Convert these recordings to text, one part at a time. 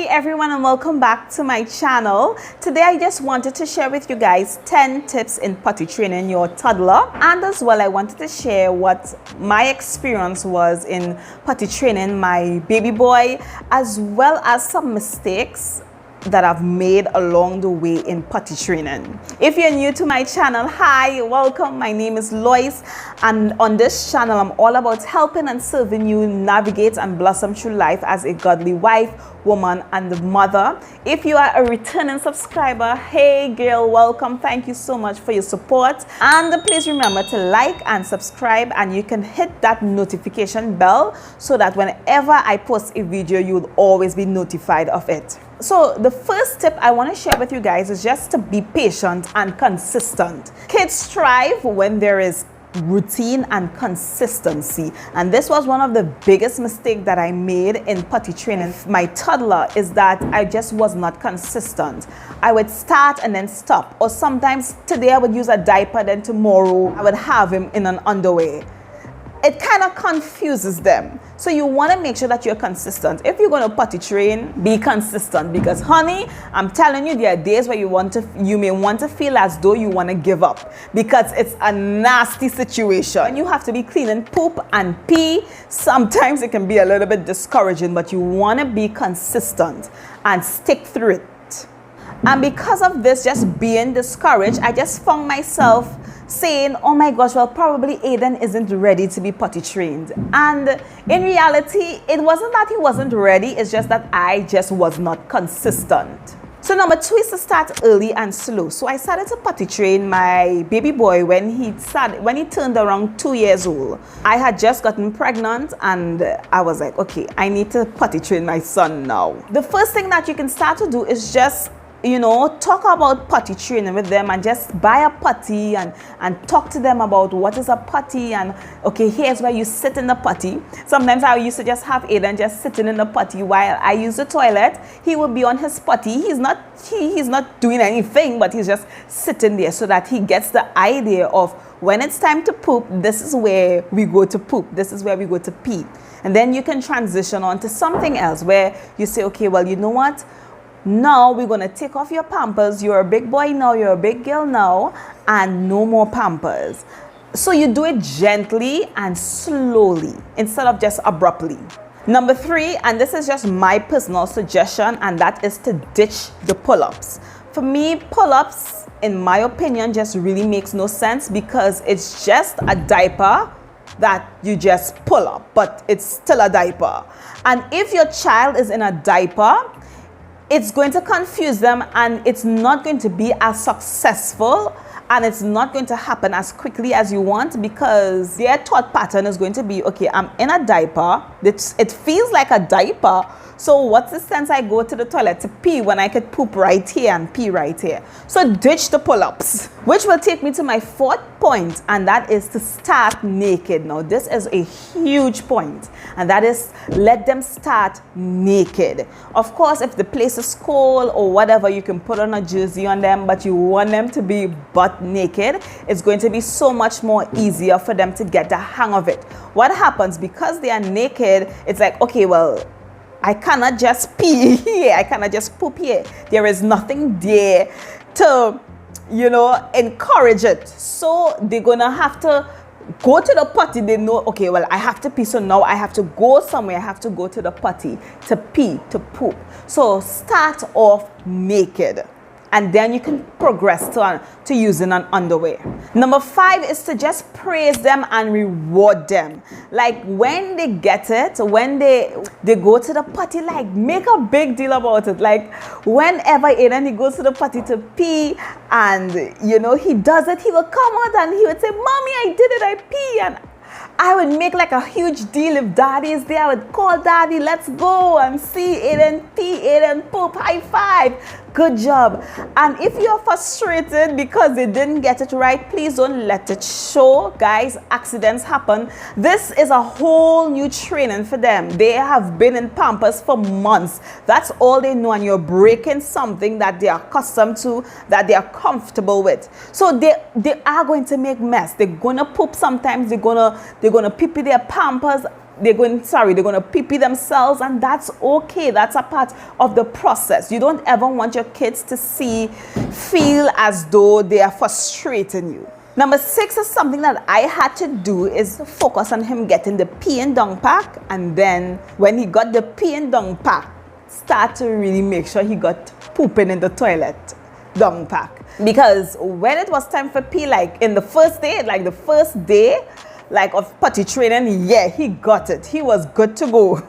everyone, and welcome back to my channel. Today I just wanted to share with you guys 10 tips in potty training your toddler, and as well I wanted to share what my experience was in potty training my baby boy, as well as some mistakes that I've made along the way in potty training. If you're new to my channel, hi, welcome. My name is Lois, and on this channel I'm all about helping and serving you navigate and blossom through life as a godly wife, woman, and mother. If you are a returning subscriber, hey girl, welcome. Thank you so much for your support, and please remember to like and subscribe, and you can hit that notification bell so that whenever I post a video you'll always be notified of it. So the first tip I want to share with you guys is just to be patient and consistent. Kids thrive when there is routine and consistency, and this was one of the biggest mistakes that I made in potty training my toddler, is that I just was not consistent. I would start and then stop, or sometimes today I would use a diaper, then tomorrow I would have him in an underwear. It kind of confuses them. So you want to make sure that you're consistent. If you're going to potty train, be consistent, because honey, I'm telling you, there are days where you may want to feel as though you want to give up, because it's a nasty situation. And you have to be cleaning poop and pee. Sometimes it can be a little bit discouraging, but you want to be consistent and stick through it. And because of this, just being discouraged, I just found myself saying, oh my gosh, well, probably Aden isn't ready to be potty trained. And in reality, it wasn't that he wasn't ready, it's just that I just was not consistent. So number 2 is to start early and slow. So I started to potty train my baby boy when he turned around 2 years old. I had just gotten pregnant, and I was like, okay, I need to potty train my son now. The first thing that you can start to do is just, talk about potty training with them, and just buy a potty and talk to them about what is a potty, and okay, here's where you sit in the potty. Sometimes I used to just have Aden just sitting in the potty while I use the toilet. He would be on his potty. He's not doing anything, but he's just sitting there, so that he gets the idea of when it's time to poop, this is where we go to poop, this is where we go to pee. And then you can transition on to something else where you say, okay, well, you know what? Now we're going to take off your pampers. You're a big boy now, you're a big girl now, and no more pampers. So you do it gently and slowly instead of just abruptly. Number 3, and this is just my personal suggestion, and that is to ditch the pull-ups. For me, pull-ups, in my opinion, just really makes no sense, because it's just a diaper that you just pull up, but it's still a diaper. And if your child is in a diaper, it's going to confuse them, and it's not going to be as successful, and it's not going to happen as quickly as you want, because their thought pattern is going to be, okay, I'm in a diaper, it feels like a diaper, so what's the sense I go to the toilet to pee when I could poop right here and pee right here? So ditch the pull-ups, which will take me to my 4th point, and that is to start naked. Now this is a huge point, and that is let them start naked. Of course, if the place is cold or whatever, you can put on a jersey on them, but you want them to be butt naked. It's going to be so much more easier for them to get the hang of it. What happens, because they are naked, it's like, okay, well, I cannot just pee here, I cannot just poop here. There is nothing there to, encourage it. So they're gonna have to go to the potty. They know, okay, well, I have to pee, so now I have to go somewhere. I have to go to the potty to pee, to poop. So start off naked, and then you can progress to using an underwear. Number 5 is to just praise them and reward them. Like when they get it, when they go to the potty, like make a big deal about it. Like whenever Aden, he goes to the potty to pee, and he does it, he will come out and he would say, mommy, I did it, I pee. And I would make like a huge deal. If daddy is there, I would call daddy, let's go and see Aden pee, Aden poop, high five, good job. And if you're frustrated because they didn't get it right, please don't let it show. Guys, accidents happen. This is a whole new training for them. They have been in Pampers for months. That's all they know, and you're breaking something that they are accustomed to, that they are comfortable with. So they are going to make mess. They're gonna poop sometimes, they're gonna pee their Pampers. they're going to pee-pee themselves, and that's okay. That's a part of the process. You don't ever want your kids to feel as though they are frustrating you. Number 6 is something that I had to do, is focus on him getting the pee and dung pack, and then when he got the pee and dung pack, start to really make sure he got pooping in the toilet dung pack. Because when it was time for pee, like in the first day, of potty training, yeah, he got it. He was good to go.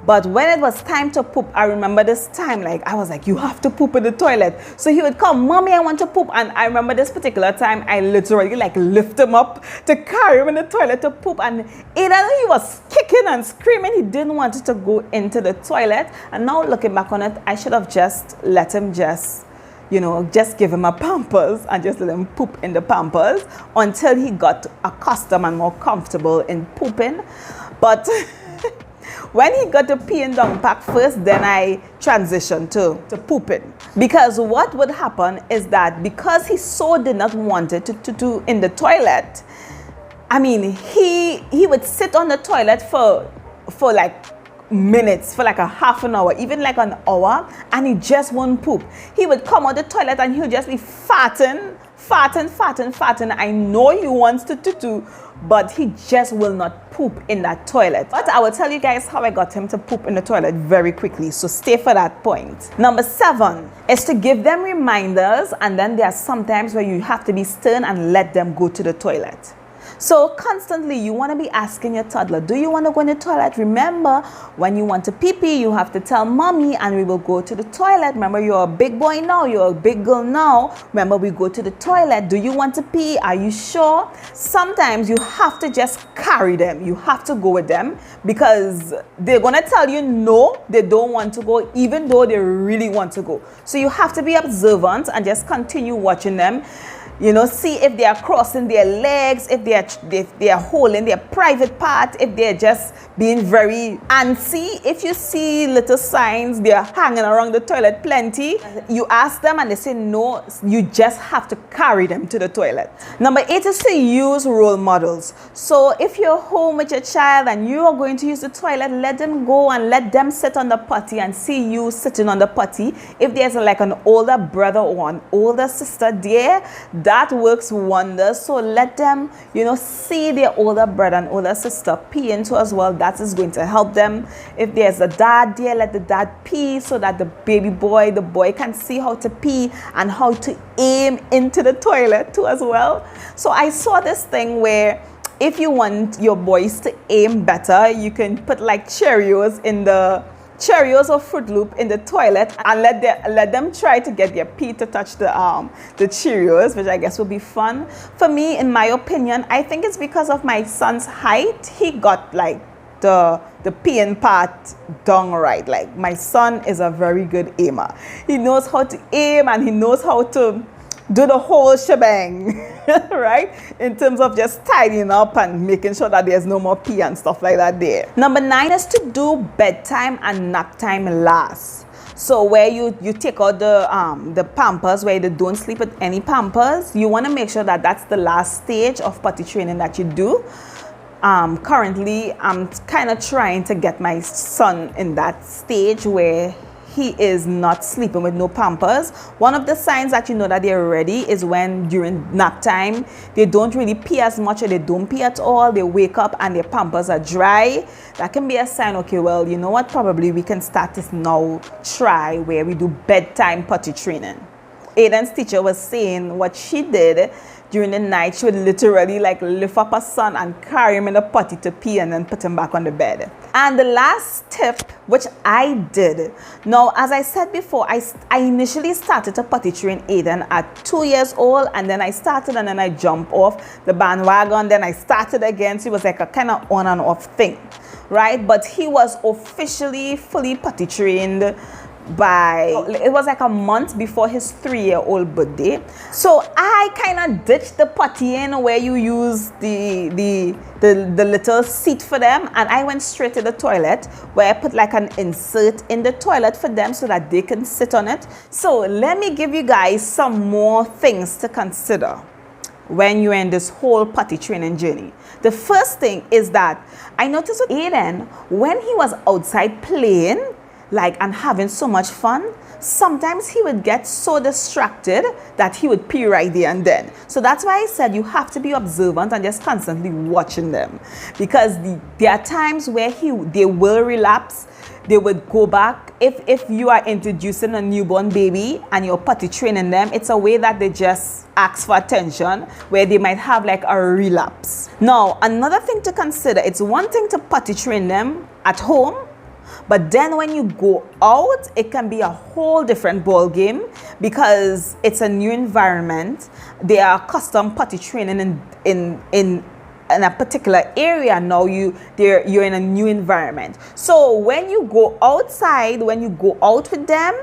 But when it was time to poop, I remember this time, I was like, you have to poop in the toilet. So he would come, Mommy, I want to poop. And I remember this particular time, I literally lift him up to carry him in the toilet to poop. And Aden, he was kicking and screaming. He didn't want it to go into the toilet. And now looking back on it, I should have just let him just give him a Pampers and just let him poop in the Pampers until he got accustomed and more comfortable in pooping. But when he got the pee and dung pack first, then I transitioned to pooping. Because what would happen is that because he so did not want it to do in the toilet, I mean, he would sit on the toilet for minutes, for a half an hour, even an hour, and he just won't poop. He would come out the toilet and he'll just be farting. I know he wants to do, but he just will not poop in that toilet. But I will tell you guys how I got him to poop in the toilet very quickly, so stay for that point. Number 7 is to give them reminders, and then there are some times where you have to be stern and let them go to the toilet. So constantly you want to be asking your toddler, do you want to go in the toilet? Remember, when you want to pee-pee, you have to tell Mommy and we will go to the toilet. Remember, you're a big boy now, you're a big girl now. Remember, we go to the toilet. Do you want to pee? Are you sure? Sometimes you have to just carry them. You have to go with them because they're going to tell you no, they don't want to go, even though they really want to go. So you have to be observant and just continue watching them. See if they are crossing their legs, if they are holding their private part, if they're just being very antsy. If you see little signs, they're hanging around the toilet plenty, you ask them and they say no, you just have to carry them to the toilet. Number 8 is to use role models. So if you're home with your child and you are going to use the toilet, let them go and let them sit on the potty and see you sitting on the potty. If there's an older brother or an older sister there, that works wonders. So let them, see their older brother and older sister pee into as well. That is going to help them. If there's a dad there, let the dad pee so that the boy can see how to pee and how to aim into the toilet too as well. So I saw this thing where if you want your boys to aim better, you can put Cheerios or Fruit Loop in the toilet and let them try to get their pee to touch the Cheerios, which I guess will be fun. For me, in my opinion, I think it's because of my son's height. He got the peeing part done right. My son is a very good aimer. He knows how to aim and he knows how to do the whole shebang, right? In terms of just tidying up and making sure that there's no more pee and stuff like that there. Number 9 is to do bedtime and nap time last. So where you take out the Pampers, where they don't sleep with any Pampers, you want to make sure that that's the last stage of potty training that you do. Currently, I'm kind of trying to get my son in that stage where he is not sleeping with no Pampers. One of the signs that you know that they're ready is when during nap time, they don't really pee as much or they don't pee at all. They wake up and their Pampers are dry. That can be a sign, okay, well, you know what, probably we can start this now try where we do bedtime potty training. Aden's teacher was saying what she did during the night, she would literally lift up her son and carry him in the potty to pee and then put him back on the bed. And the last tip, which I did. Now, as I said before, I initially started to potty train Aden at 2 years old, and then I started and then I jumped off the bandwagon. Then I started again. So it was a kind of on and off thing, right? But he was officially fully potty trained it was a month before his 3-year-old birthday. So I kind of ditched the pottying where you use the little seat for them, and I went straight to the toilet where I put an insert in the toilet for them so that they can sit on it. So let me give you guys some more things to consider. when you're in this whole potty training journey. The first thing is that I noticed with Aden, when he was outside playing, like, and having so much fun, sometimes he would get so distracted that he would pee right there and then. So that's why I said you have to be observant and just constantly watching them, because there are times where they will relapse. They would go back. If you are introducing a newborn baby and you're potty training them, it's a way that they just ask for attention, where they might have like a relapse. Now, another thing to consider, it's one thing to potty train them at home, but then when you go out, it can be a whole different ball game, because it's a new environment. They are accustomed potty training in a particular area. Now you're in a new environment. So when you go outside, when you go out with them,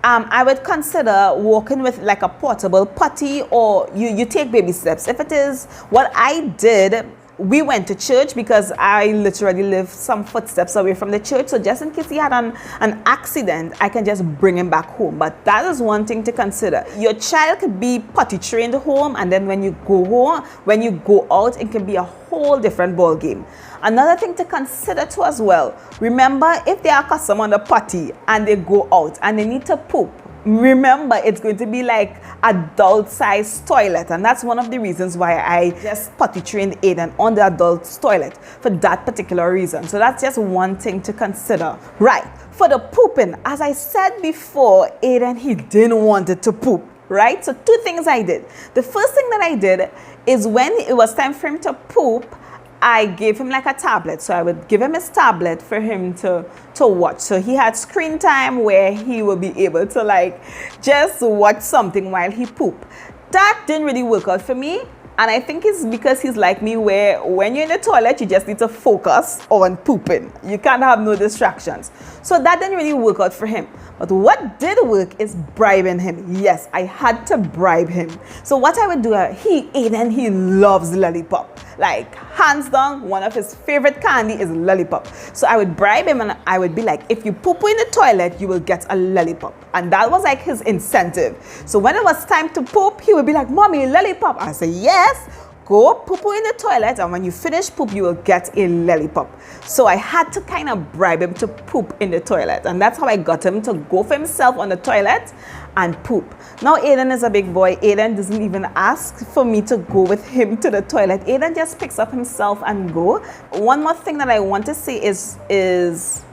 I would consider walking with like a portable potty, or you take baby steps. If it is what I did, we went to church because I literally live some footsteps away from the church. So just in case he had an accident, I can just bring him back home. But that is one thing to consider. Your child could be potty trained home, and then when you go home, when you go out, it can be a whole different ball game. Another thing to consider too as well, remember, if they are accustomed on the potty and they go out and they need to poop, remember, it's going to be like adult-sized toilet, and that's one of the reasons why I just potty trained Aden on the adult toilet, for that particular reason. So that's just one thing to consider. Right, for the pooping, as I said before, Aden, he didn't want it to poop, right? So two things I did. The first thing that I did is when it was time for him to poop, I gave him like a tablet. So I would give him his tablet for him to watch. So he had screen time where he would be able to like just watch something while he pooped. That didn't really work out for me. And I think it's because he's like me, where when you're in the toilet, you just need to focus on pooping. You can't have no distractions. So that didn't really work out for him. But what did work is bribing him. Yes, I had to bribe him. So what I would do, Aden, he loves lollipop. Like, hands down, one of his favorite candy is lollipop. So I would bribe him and I would be like, if you poop in the toilet, you will get a lollipop. And that was like his incentive. So when it was time to poop, he would be like, Mommy, lollipop. I say, yes, go poop in the toilet, and when you finish poop, you will get a lollipop. So I had to kind of bribe him to poop in the toilet, and that's how I got him to go for himself on the toilet and poop. Now Aden is a big boy. Aden doesn't even ask for me to go with him to the toilet. Aden just picks up himself and go. One more thing that I want to say is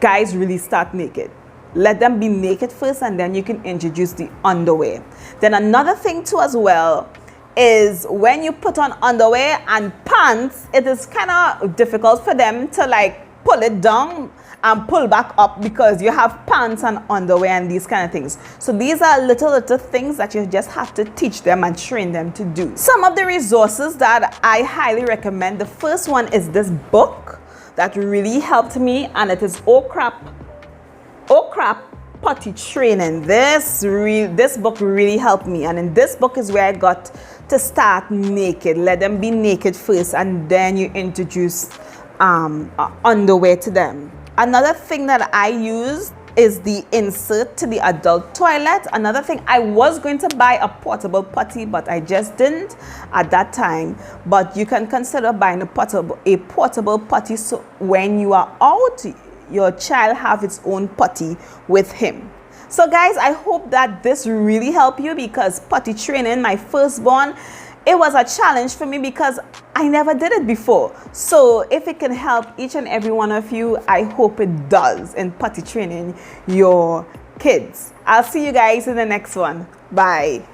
guys, really start naked. Let them be naked first, and then you can introduce the underwear. Then another thing too as well is when you put on underwear and pants, it is kind of difficult for them to like pull it down and pull back up, because you have pants and underwear and these kind of things. So these are little things that you just have to teach them and train them to do. Some of the resources that I highly recommend, the first one is this book that really helped me, and it is Oh Crap Potty Training. This book really helped me, and in this book is where I got to start naked. Let them be naked first, and then you introduce underwear to them. Another thing that I use is the insert to the adult toilet. Another thing, I was going to buy a portable potty, but I just didn't at that time. But you can consider buying a portable potty, so when you are out, your child have its own potty with him. So guys, I hope that this really helped you, because potty training, my firstborn, it was a challenge for me because I never did it before. So if it can help each and every one of you, I hope it does in potty training your kids. I'll see you guys in the next one. Bye.